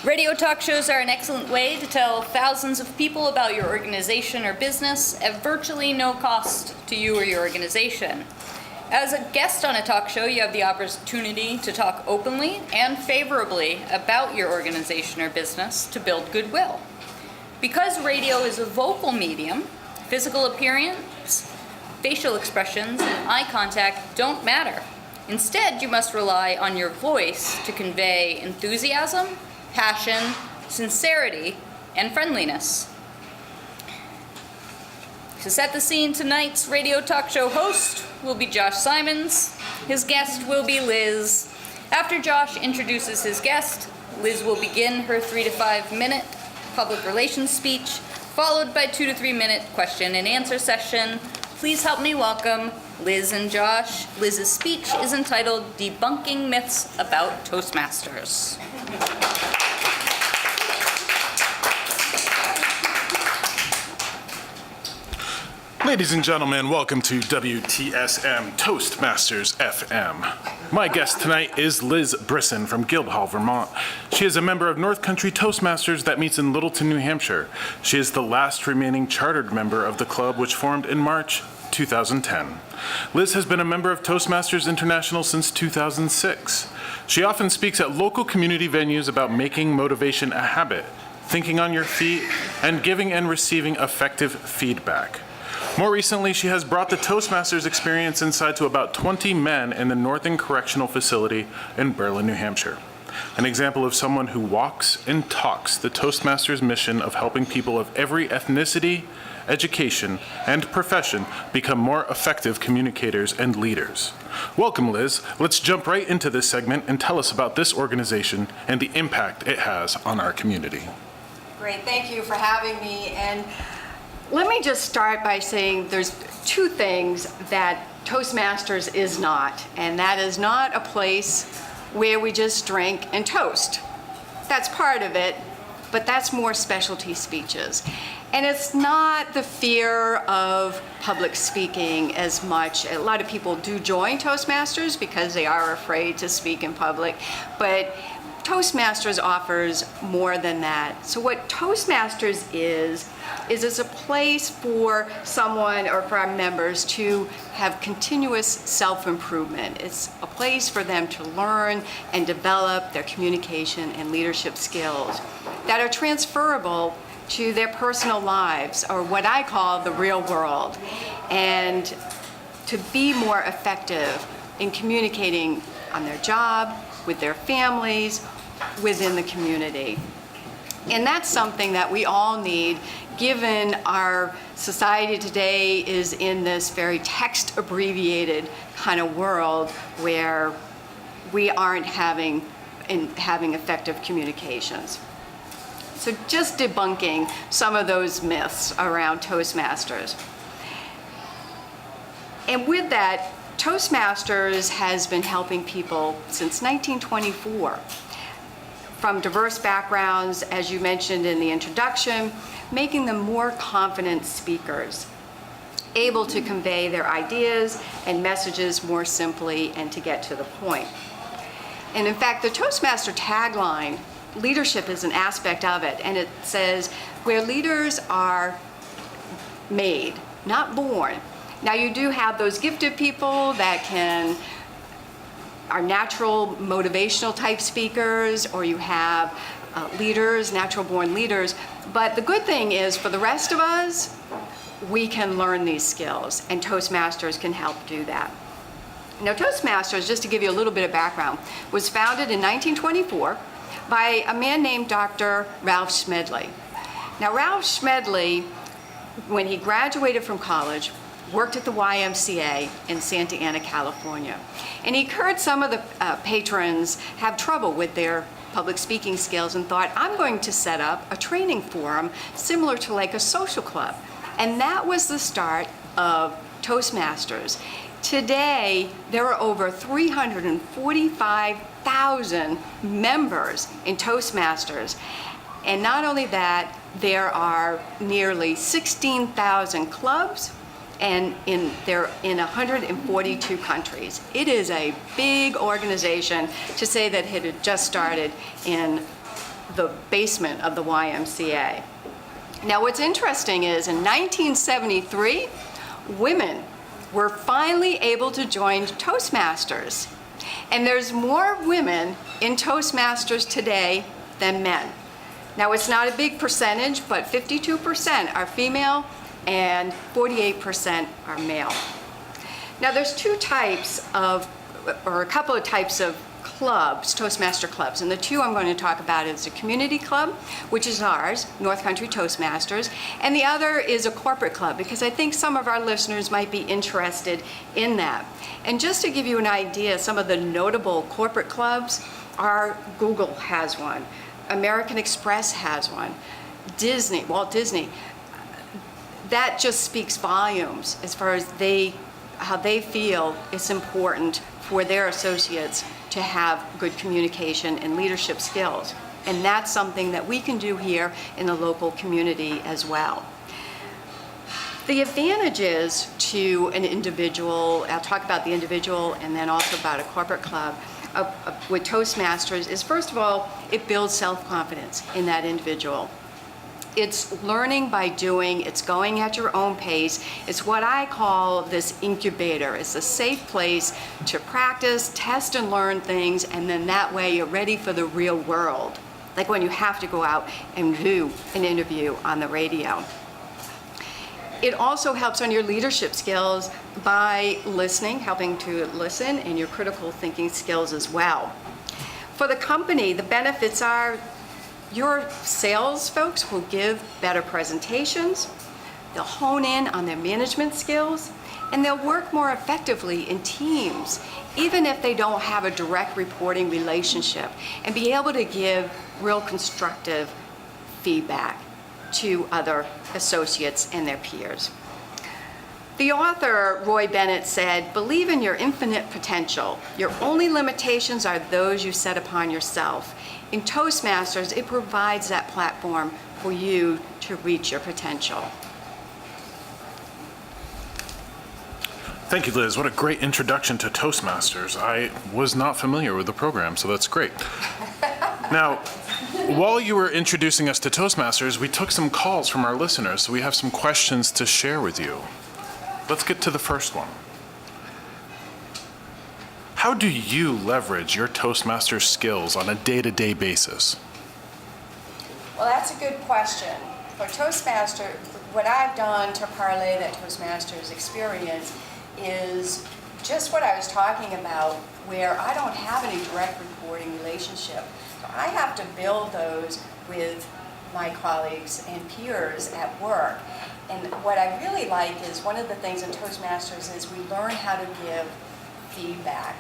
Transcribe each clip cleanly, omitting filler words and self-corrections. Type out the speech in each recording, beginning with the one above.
Radio talk shows are an excellent way to tell thousands of people about your organization or business at virtually no cost to you or your organization. As a guest on a talk show, you have the opportunity to talk openly and favorably about your organization or business to build goodwill. Because radio is a vocal medium, physical appearance, facial expressions, and eye contact don't matter. Instead, you must rely on your voice to convey enthusiasm, passion, sincerity, and friendliness. To set the scene, tonight's radio talk show host will be Josh Simons. His guest will be Liz. After Josh introduces his guest, Liz will begin her 3 to 5 minute public relations speech, followed by 2 to 3 minute question and answer session. Please help me welcome Liz and Josh. Liz's speech is entitled Debunking Myths About Toastmasters. Ladies and gentlemen, welcome to WTSM Toastmasters FM. My guest tonight is Liz Brisson from Guildhall, Vermont. She is a member of North Country Toastmasters that meets in Littleton, New Hampshire. She is the last remaining chartered member of the club, which formed in March 2010. Liz has been a member of Toastmasters International since 2006. She often speaks at local community venues about making motivation a habit, thinking on your feet, and giving and receiving effective feedback. More recently, she has brought the Toastmasters experience inside to about 20 men in the Northern Correctional Facility in Berlin, New Hampshire. An example of someone who walks and talks the Toastmasters mission of helping people of every ethnicity, education, and profession become more effective communicators and leaders. Welcome, Liz. Let's jump right into this segment and tell us about this organization and the impact it has on our community. Great, thank you for having me. And let me just start by saying there's two things that Toastmasters is not, and that is not a place where we just drink and toast. That's part of it, but that's more specialty speeches. And it's not the fear of public speaking as much. A lot of people do join Toastmasters because they are afraid to speak in public, but Toastmasters offers more than that. So what Toastmasters is it's a place for someone or for our members to have continuous self-improvement. It's a place for them to learn and develop their communication and leadership skills that are transferable to their personal lives, or what I call the real world, and to be more effective in communicating on their job, with their families, within the community. And that's something that we all need, given our society today is in this very text-abbreviated kind of world where we aren't having effective communications. So just debunking some of those myths around Toastmasters. And with that, Toastmasters has been helping people since 1924. From diverse backgrounds, as you mentioned in the introduction, making them more confident speakers, able to convey their ideas and messages more simply and to get to the point. And in fact, the Toastmaster tagline, leadership is an aspect of it, and it says, where leaders are made, not born. Now you do have those gifted people that are natural motivational type speakers, or you have leaders, natural born leaders. But the good thing is for the rest of us, we can learn these skills, and Toastmasters can help do that. Now Toastmasters, just to give you a little bit of background, was founded in 1924 by a man named Dr. Ralph Smedley. Now Ralph Smedley, when he graduated from college, worked at the YMCA in Santa Ana, California. And he heard some of the patrons have trouble with their public speaking skills and thought, I'm going to set up a training forum similar to like a social club. And that was the start of Toastmasters. Today, there are over 345,000 members in Toastmasters. And not only that, there are nearly 16,000 clubs, and they're in 142 countries. It is a big organization to say that it had just started in the basement of the YMCA. Now, what's interesting is in 1973, women were finally able to join Toastmasters. And there's more women in Toastmasters today than men. Now, it's not a big percentage, but 52% are female and 48% are male. Now, there's two types of, or a couple of types of clubs, Toastmaster clubs, and the two I'm going to talk about is a community club, which is ours, North Country Toastmasters, and the other is a corporate club, because I think some of our listeners might be interested in that. And just to give you an idea, some of the notable corporate clubs are Google has one, American Express has one, Disney, Walt Disney. That just speaks volumes as far as how they feel it's important for their associates to have good communication and leadership skills. And that's something that we can do here in the local community as well. The advantages to an individual, I'll talk about the individual and then also about a corporate club, with Toastmasters is, first of all, it builds self-confidence in that individual. It's learning by doing, it's going at your own pace. It's what I call this incubator. It's a safe place to practice, test and learn things, and then that way you're ready for the real world. Like when you have to go out and do an interview on the radio. It also helps on your leadership skills by listening, helping to listen, and your critical thinking skills as well. For the company, the benefits are your sales folks will give better presentations, they'll hone in on their management skills, and they'll work more effectively in teams, even if they don't have a direct reporting relationship, and be able to give real constructive feedback to other associates and their peers. The author, Roy Bennett, said, "Believe in your infinite potential. Your only limitations are those you set upon yourself." In Toastmasters, it provides that platform for you to reach your potential. Thank you, Liz. What a great introduction to Toastmasters. I was not familiar with the program, so that's great. Now, while you were introducing us to Toastmasters, we took some calls from our listeners, so we have some questions to share with you. Let's get to the first one. How do you leverage your Toastmasters skills on a day-to-day basis? Well, that's a good question. For Toastmaster, what I've done to parlay that Toastmasters experience is just what I was talking about, where I don't have any direct reporting relationship. So I have to build those with my colleagues and peers at work. And what I really like is one of the things in Toastmasters is we learn how to give feedback.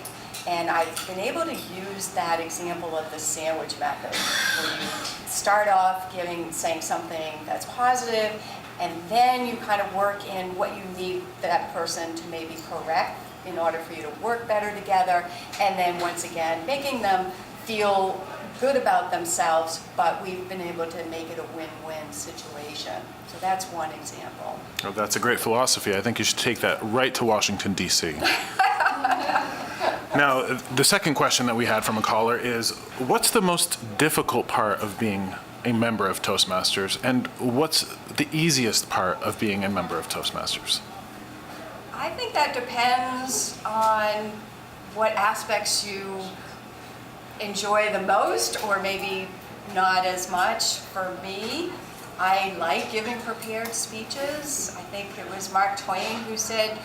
And I've been able to use that example of the sandwich method, where you start off saying something that's positive, and then you kind of work in what you need that person to maybe correct in order for you to work better together, and then once again, making them feel good about themselves, but we've been able to make it a win-win situation. So that's one example. Oh, that's a great philosophy. I think you should take that right to Washington, D.C. Now, the second question that we had from a caller is, what's the most difficult part of being a member of Toastmasters, and what's the easiest part of being a member of Toastmasters? I think that depends on what aspects you enjoy the most, or maybe not as much. For me, I like giving prepared speeches. I think it was Mark Twain who said,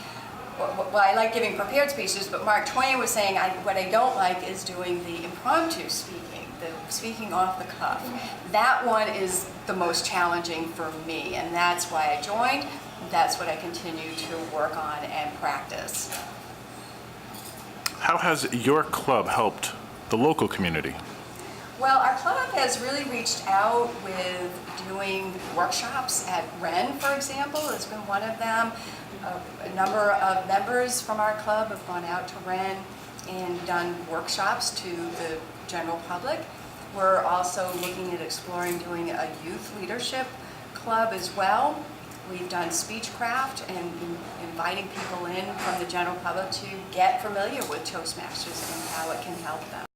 well, I like giving prepared speeches, but Mark Twain was saying what I don't like is doing the impromptu speaking, the speaking off the cuff. That one is the most challenging for me, and that's why I joined. That's what I continue to work on and practice. How has your club helped the local community? Well, our club has really reached out with doing workshops at Wren, for example, has been one of them. A number of members from our club have gone out to Wren and done workshops to the general public. We're also looking at exploring doing a youth leadership club as well. We've done speechcraft and inviting people in from the general public to get familiar with Toastmasters and how it can help them.